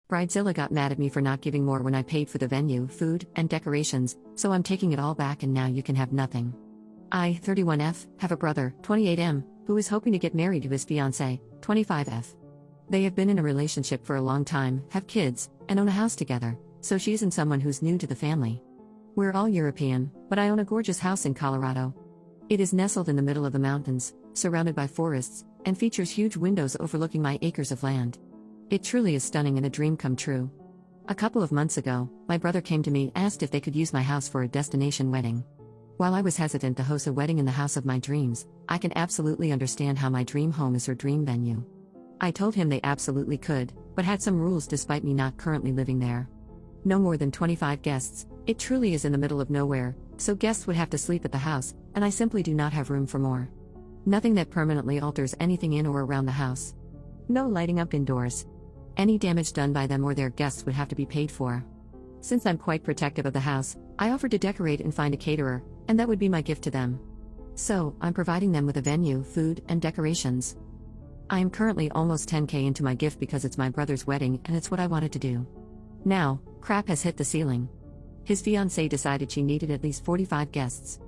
Bridezilla got mad at me for not giving more when I paid for the venue, food, and decorations, so I'm taking it all back and now you can have nothing. I, 31F, have a brother, 28M, who is hoping to get married to his fiancée, 25F. They have been in a relationship for a long time, have kids, and own a house together, so she isn't someone who's new to the family. We're all European, but I own a gorgeous house in Colorado. It is nestled in the middle of the mountains, surrounded by forests, and features huge windows overlooking my acres of land. It truly is stunning and a dream come true. A couple of months ago, my brother came to me and asked if they could use my house for a destination wedding. While I was hesitant to host a wedding in the house of my dreams, I can absolutely understand how my dream home is her dream venue. I told him they absolutely could, but had some rules despite me not currently living there. No more than 25 guests, it truly is in the middle of nowhere, so guests would have to sleep at the house, and I simply do not have room for more. Nothing that permanently alters anything in or around the house. No lighting up indoors. Any damage done by them or their guests would have to be paid for. Since I'm quite protective of the house, I offered to decorate and find a caterer, and that would be my gift to them. So, I'm providing them with a venue, food, and decorations. I am currently almost 10K into my gift because it's my brother's wedding and it's what I wanted to do. Now, crap has hit the ceiling. His fiancée decided she needed at least 45 guests.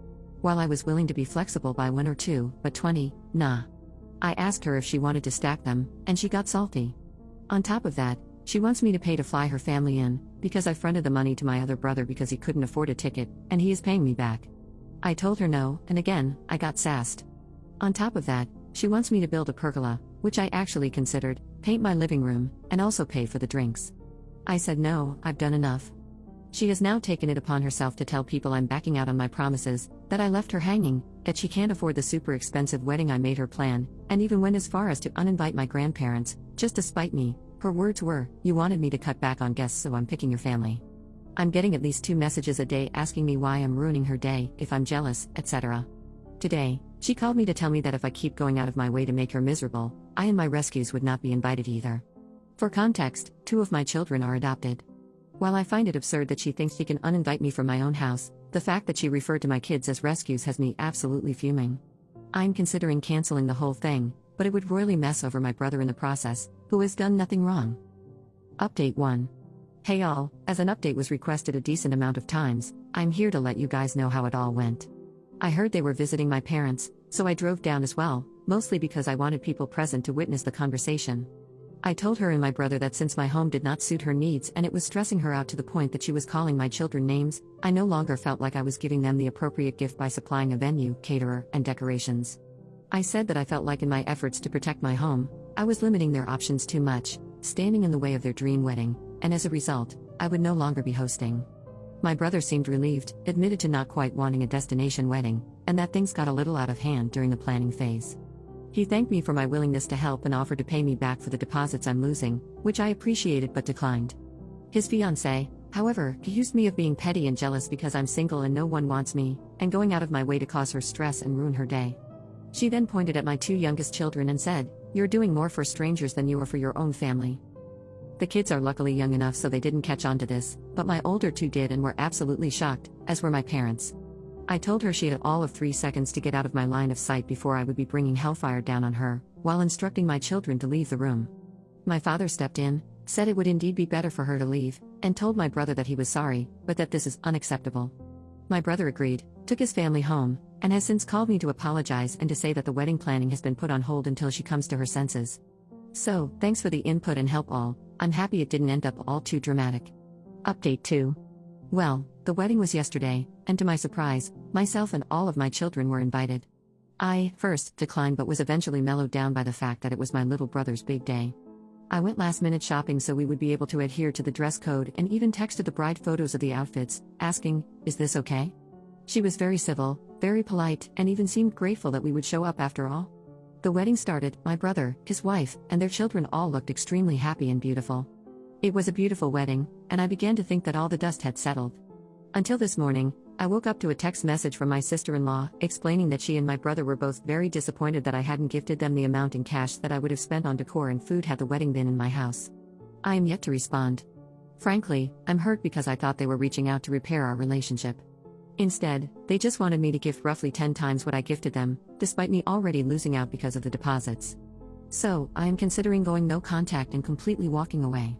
While I was willing to be flexible by 1 or 2, but 20, nah. I asked her if she wanted to stack them, and she got salty. On top of that, she wants me to pay to fly her family in, because I fronted the money to my other brother because he couldn't afford a ticket, and he is paying me back. I told her no, and again, I got sassed. On top of that, she wants me to build a pergola, which I actually considered, paint my living room, and also pay for the drinks. I said no, I've done enough. She has now taken it upon herself to tell people I'm backing out on my promises, that I left her hanging, that she can't afford the super expensive wedding I made her plan, and even went as far as to uninvite my grandparents, just to spite me. Her words were, "You wanted me to cut back on guests, so I'm picking your family." I'm getting at least 2 messages a day asking me why I'm ruining her day, if I'm jealous, etc. Today, she called me to tell me that if I keep going out of my way to make her miserable, I and my rescues would not be invited either. For context, 2 of my children are adopted. While I find it absurd that she thinks she can uninvite me from my own house, the fact that she referred to my kids as rescues has me absolutely fuming. I'm considering canceling the whole thing, but it would royally mess over my brother in the process, who has done nothing wrong. Update 1. Hey all, as an update was requested a decent amount of times, I'm here to let you guys know how it all went. I heard they were visiting my parents, so I drove down as well, mostly because I wanted people present to witness the conversation. I told her and my brother that since my home did not suit her needs and it was stressing her out to the point that she was calling my children names, I no longer felt like I was giving them the appropriate gift by supplying a venue, caterer, and decorations. I said that I felt like in my efforts to protect my home, I was limiting their options too much, standing in the way of their dream wedding, and as a result, I would no longer be hosting. My brother seemed relieved, admitted to not quite wanting a destination wedding, and that things got a little out of hand during the planning phase. He thanked me for my willingness to help and offered to pay me back for the deposits I'm losing, which I appreciated but declined. His fiancée, however, accused me of being petty and jealous because I'm single and no one wants me, and going out of my way to cause her stress and ruin her day. She then pointed at my 2 youngest children and said, "You're doing more for strangers than you are for your own family." The kids are luckily young enough so they didn't catch on to this, but my older 2 did and were absolutely shocked, as were my parents. I told her she had all of 3 seconds to get out of my line of sight before I would be bringing hellfire down on her, while instructing my children to leave the room. My father stepped in, said it would indeed be better for her to leave, and told my brother that he was sorry, but that this is unacceptable. My brother agreed, took his family home, and has since called me to apologize and to say that the wedding planning has been put on hold until she comes to her senses. So, thanks for the input and help all, I'm happy it didn't end up all too dramatic. Update 2. Well, the wedding was yesterday, and to my surprise, myself and all of my children were invited. I, first, declined but was eventually mellowed down by the fact that it was my little brother's big day. I went last-minute shopping so we would be able to adhere to the dress code and even texted the bride photos of the outfits, asking, "Is this okay?" She was very civil, very polite, and even seemed grateful that we would show up after all. The wedding started, my brother, his wife, and their children all looked extremely happy and beautiful. It was a beautiful wedding, and I began to think that all the dust had settled. Until this morning, I woke up to a text message from my sister-in-law, explaining that she and my brother were both very disappointed that I hadn't gifted them the amount in cash that I would have spent on decor and food had the wedding been in my house. I am yet to respond. Frankly, I'm hurt because I thought they were reaching out to repair our relationship. Instead, they just wanted me to gift roughly 10 times what I gifted them, despite me already losing out because of the deposits. So, I am considering going no contact and completely walking away.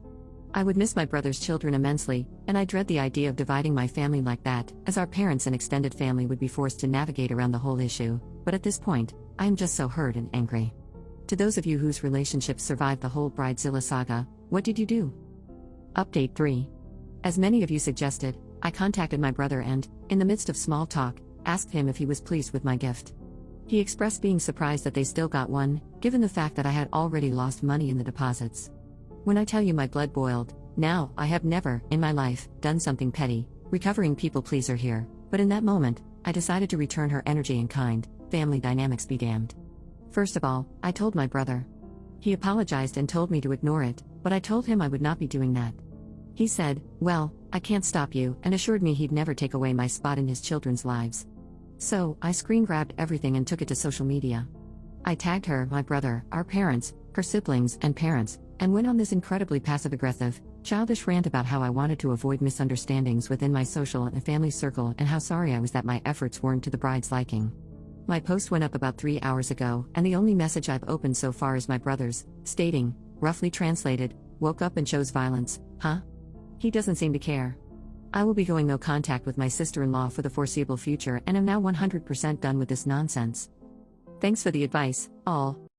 I would miss my brother's children immensely, and I dread the idea of dividing my family like that, as our parents and extended family would be forced to navigate around the whole issue, but at this point, I am just so hurt and angry. To those of you whose relationships survived the whole Bridezilla saga, what did you do? Update 3. As many of you suggested, I contacted my brother and, in the midst of small talk, asked him if he was pleased with my gift. He expressed being surprised that they still got one, given the fact that I had already lost money in the deposits. When I tell you my blood boiled, now, I have never, in my life, done something petty, recovering people pleaser here, but in that moment, I decided to return her energy in kind, family dynamics be damned. First of all, I told my brother. He apologized and told me to ignore it, but I told him I would not be doing that. He said, well, I can't stop you, and assured me he'd never take away my spot in his children's lives. So, I screen grabbed everything and took it to social media. I tagged her, my brother, our parents, her siblings, and parents, and went on this incredibly passive-aggressive, childish rant about how I wanted to avoid misunderstandings within my social and family circle and how sorry I was that my efforts weren't to the bride's liking. My post went up about 3 hours ago, and the only message I've opened so far is my brother's, stating, roughly translated, woke up and chose violence, huh? He doesn't seem to care. I will be going no contact with my sister-in-law for the foreseeable future and am now 100% done with this nonsense. Thanks for the advice, all.